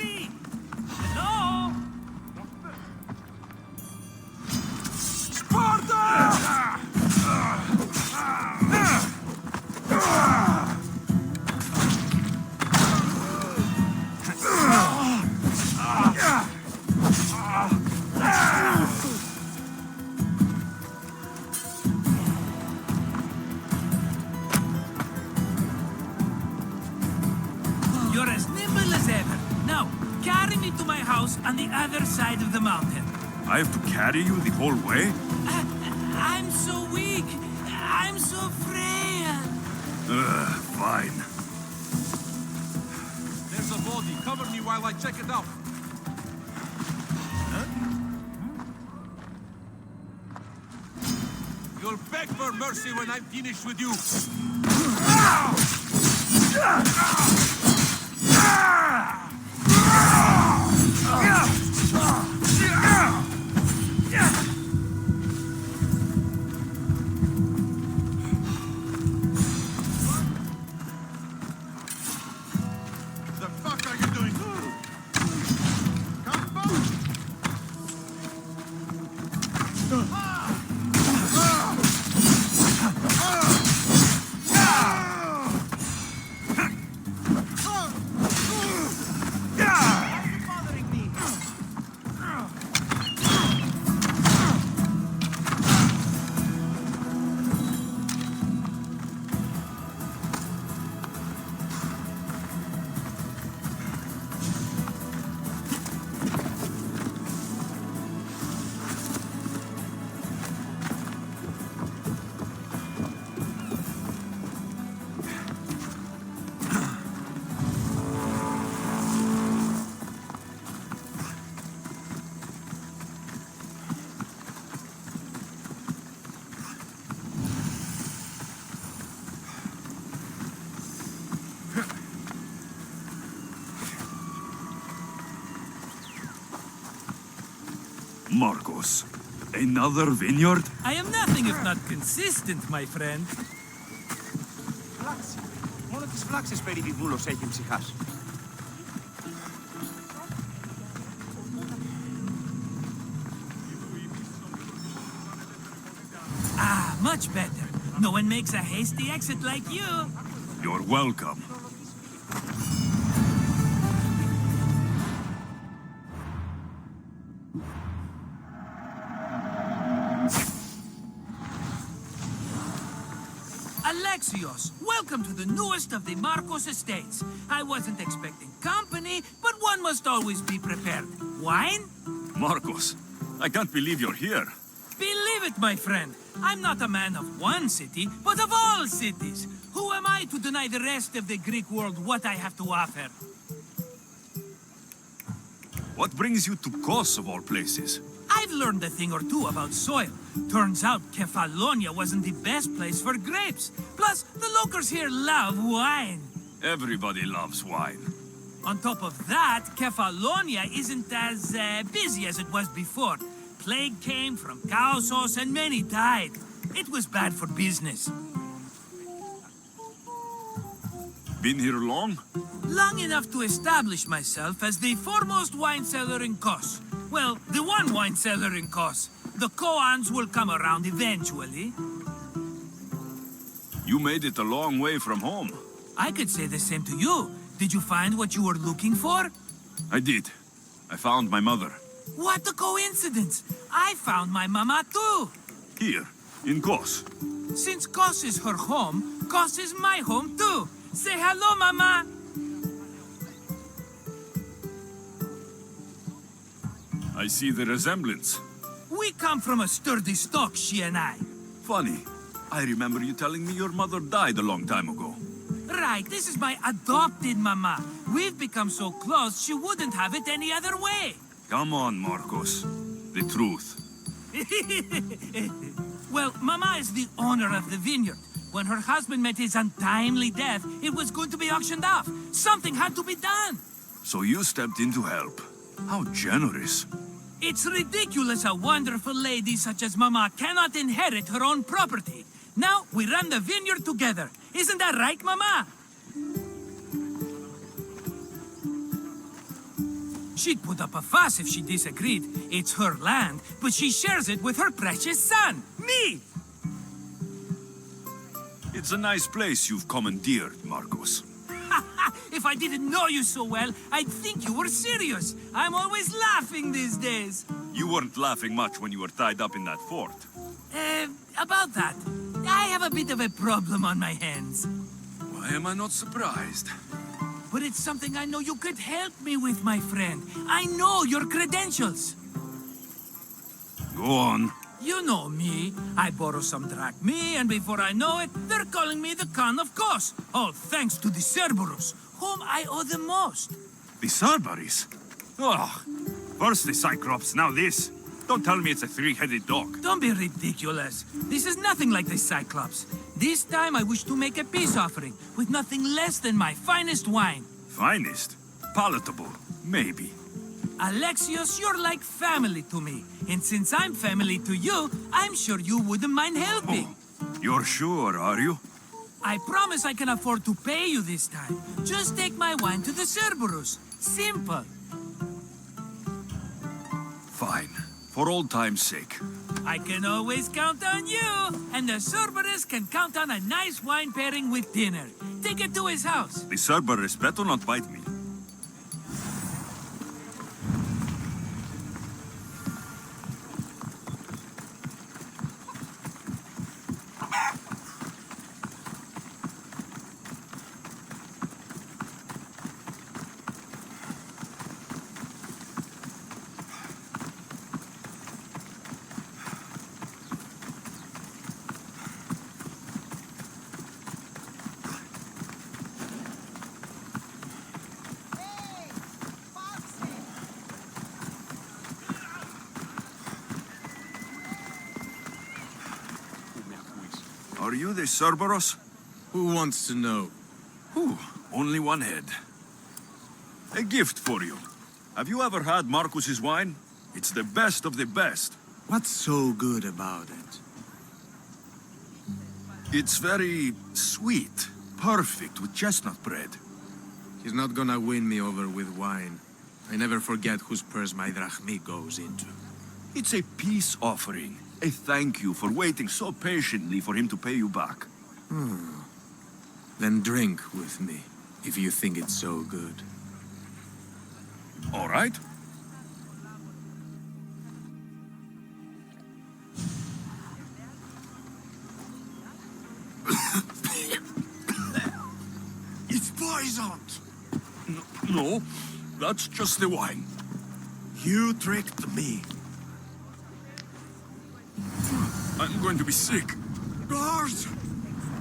Anybody? Hello? You're as nimble as ever. Now, carry me to my house on the other side of the mountain. I have to carry you the whole way? I'm so weak. I'm so frail. Fine. There's a body. Cover me while I check it out. You'll beg for mercy when I'm finished with you. The fuck are you doing? Come back! Markos, another vineyard? I am nothing if not consistent, my friend. Φλάξη. Μόνο τις φλάξεις περί τη δούλος έχει ψυχάς. Ah, much better. No one makes a hasty exit like you. You're welcome. Alexios, welcome to the newest of the Markos estates. I wasn't expecting company, but one must always be prepared. Wine? Markos, I can't believe you're here. Believe it, my friend. I'm not a man of one city, but of all cities. Who am I to deny the rest of the Greek world what I have to offer? What brings you to Kos of all places? I've learned a thing or two about soil. Turns out Kefalonia wasn't the best place for grapes. Plus, the locals here love wine. Everybody loves wine. On top of that, Kefalonia isn't as busy as it was before. Plague came from Kaosos and many died. It was bad for business. Been here long? Long enough to establish myself as the foremost wine seller in Kos. Well, the one wine seller in Kos. The koans will come around eventually. You made it a long way from home. I could say the same to you. Did you find what you were looking for? I did. I found my mother. What a coincidence! I found my mama too! Here, in Kos. Since Kos is her home, Kos is my home too! Say hello, mama! I see the resemblance. We come from a sturdy stock, she and I. Funny. I remember you telling me your mother died a long time ago. Right, this is my adopted mama. We've become so close, she wouldn't have it any other way. Come on, Markos. The truth. Well, Mama is the owner of the vineyard. When her husband met his untimely death, it was going to be auctioned off. Something had to be done. So you stepped in to help. How generous. It's ridiculous a wonderful lady such as Mama cannot inherit her own property. Now we run the vineyard together. Isn't that right, Mama? She'd put up a fuss if she disagreed. It's her land, but she shares it with her precious son, me! It's a nice place you've commandeered, Markos. If I didn't know you so well, I'd think you were serious. I'm always laughing these days. You weren't laughing much when you were tied up in that fort. About that, I have a bit of a problem on my hands. Why am I not surprised? But it's something I know you could help me with, my friend. I know your credentials. Go on. You know me. I borrow some drachmae, and before I know it, they're calling me the Khan of Kos. All thanks to the Cerberus, whom I owe the most. The Cerberus? Oh, first the Cyclops, now this. Don't tell me it's a three-headed dog. Don't be ridiculous. This is nothing like the Cyclops. This time I wish to make a peace offering with nothing less than my finest wine. Finest? Palatable? Maybe. Alexios, you're like family to me. And since I'm family to you, I'm sure you wouldn't mind helping. Oh, you're sure, are you? I promise I can afford to pay you this time. Just take my wine to the Cerberus. Simple. Fine. For old time's sake. I can always count on you. And the Cerberus can count on a nice wine pairing with dinner. Take it to his house. The Cerberus better not bite me. Are you the Cerberus? Who wants to know? Whew, only one head. A gift for you. Have you ever had Markos's wine? It's the best of the best. What's so good about it? It's very sweet, perfect with chestnut bread. He's not gonna win me over with wine. I never forget whose purse my drachmae goes into. It's a peace offering. A thank you for waiting so patiently for him to pay you back. Then drink with me, if you think it's so good. All right. It's poisoned! No, that's just the wine. You tricked me. I'm going to be sick. Guards!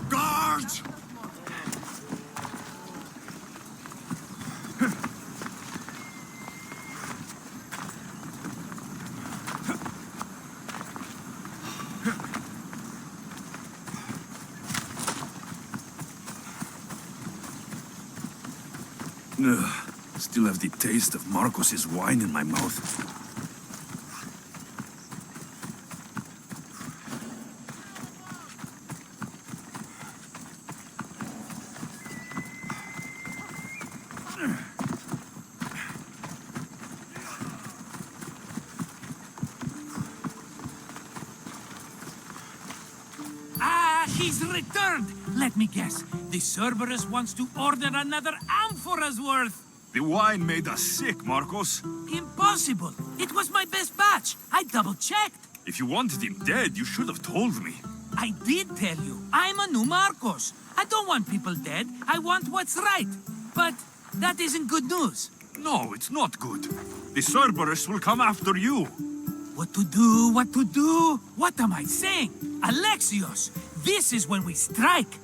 Guards! Ugh, still have the taste of Markos's wine in my mouth. He's returned! Let me guess. The Cerberus wants to order another amphora's worth. The wine made us sick, Markos. Impossible! It was my best batch. I double-checked. If you wanted him dead, you should have told me. I did tell you. I'm a new Markos. I don't want people dead. I want what's right. But that isn't good news. No, it's not good. The Cerberus will come after you. What to do? What to do? What am I saying? Alexios, this is when we strike.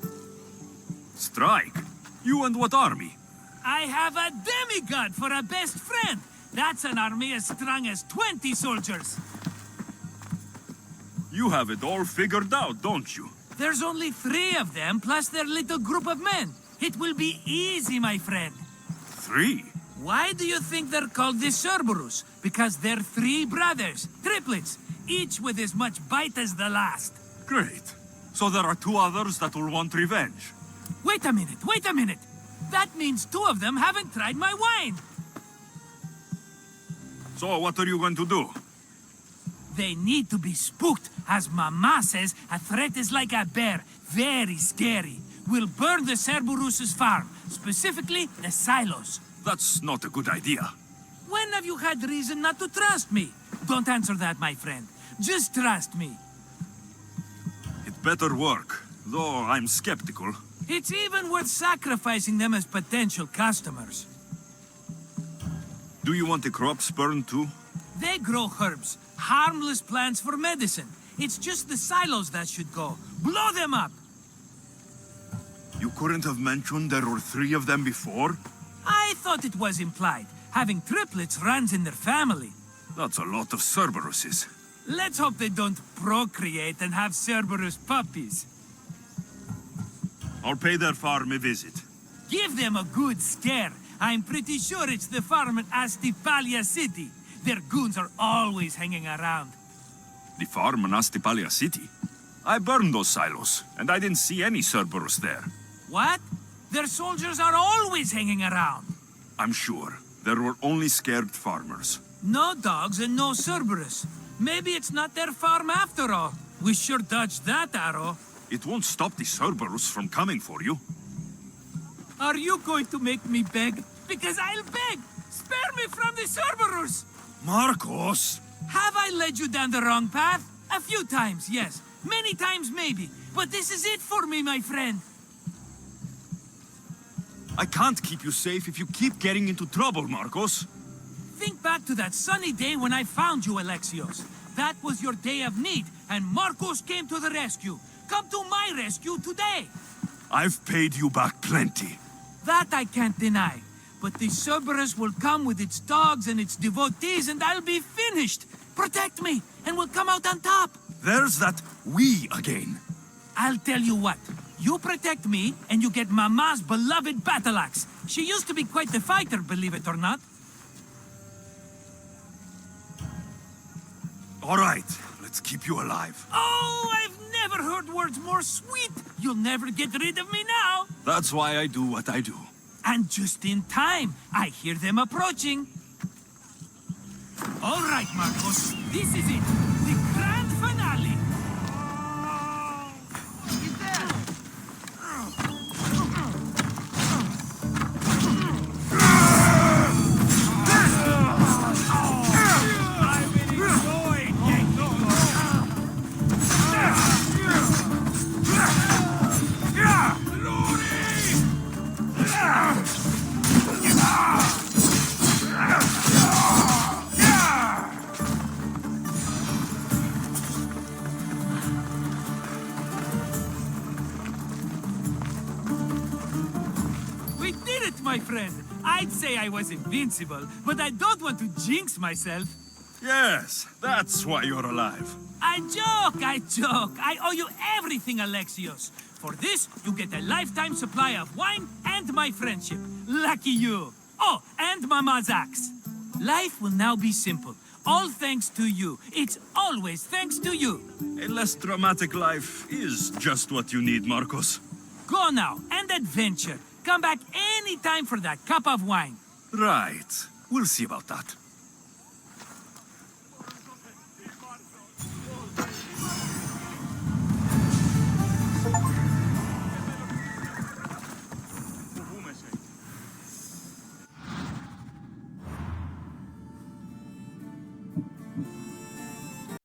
Strike? You and what army? I have a demigod for a best friend. That's an army as strong as 20 soldiers. You have it all figured out, don't you? There's only 3 of them, plus their little group of men. It will be easy, my friend. 3? Why do you think they're called the Cerberus? Because they're 3 brothers, triplets, each with as much bite as the last. Great. So there are 2 others that will want revenge. Wait a minute, wait a minute. That means 2 of them haven't tried my wine. So what are you going to do? They need to be spooked. As Mama says, a threat is like a bear. Very scary. We'll burn the Cerberus' farm. Specifically, the silos. That's not a good idea. When have you had reason not to trust me? Don't answer that, my friend. Just trust me. It better work, though I'm skeptical. It's even worth sacrificing them as potential customers. Do you want the crops burned too? They grow herbs, harmless plants for medicine. It's just the silos that should go. Blow them up! You couldn't have mentioned there were 3 of them before? I thought it was implied. Having triplets runs in their family. That's a lot of Cerberuses. Let's hope they don't procreate and have Cerberus puppies. I'll pay their farm a visit. Give them a good scare. I'm pretty sure it's the farm at Astipalia City. Their goons are always hanging around. The farm in Astipalia City? I burned those silos, and I didn't see any Cerberus there. What? Their soldiers are always hanging around. I'm sure. There were only scared farmers. No dogs and no Cerberus. Maybe it's not their farm after all. We sure dodged that arrow. It won't stop the Cerberus from coming for you. Are you going to make me beg? Because I'll beg! Spare me from the Cerberus! Markos! Have I led you down the wrong path? A few times, yes. Many times, maybe. But this is it for me, my friend. I can't keep you safe if you keep getting into trouble, Markos. Think back to that sunny day when I found you, Alexios. That was your day of need, and Markos came to the rescue. Come to my rescue today. I've paid you back plenty. That I can't deny. But the Cerberus will come with its dogs and its devotees, and I'll be finished. Protect me, and we'll come out on top. There's that we again. I'll tell you what. You protect me, and you get Mama's beloved battle axe. She used to be quite the fighter, believe it or not. All right, let's keep you alive. Oh, I've never heard words more sweet. You'll never get rid of me now. That's why I do what I do. And just in time, I hear them approaching. All right, Markos, this is it. The grand finale. My friend, I'd say I was invincible, but I don't want to jinx myself. Yes, that's why you're alive. I joke. I owe you everything, Alexios. For this, you get a lifetime supply of wine and my friendship. Lucky you. Oh, and Mama's axe. Life will now be simple. All thanks to you. It's always thanks to you. A less dramatic life is just what you need, Markos. Go now, and adventure. Come back any time for that cup of wine. Right. We'll see about that.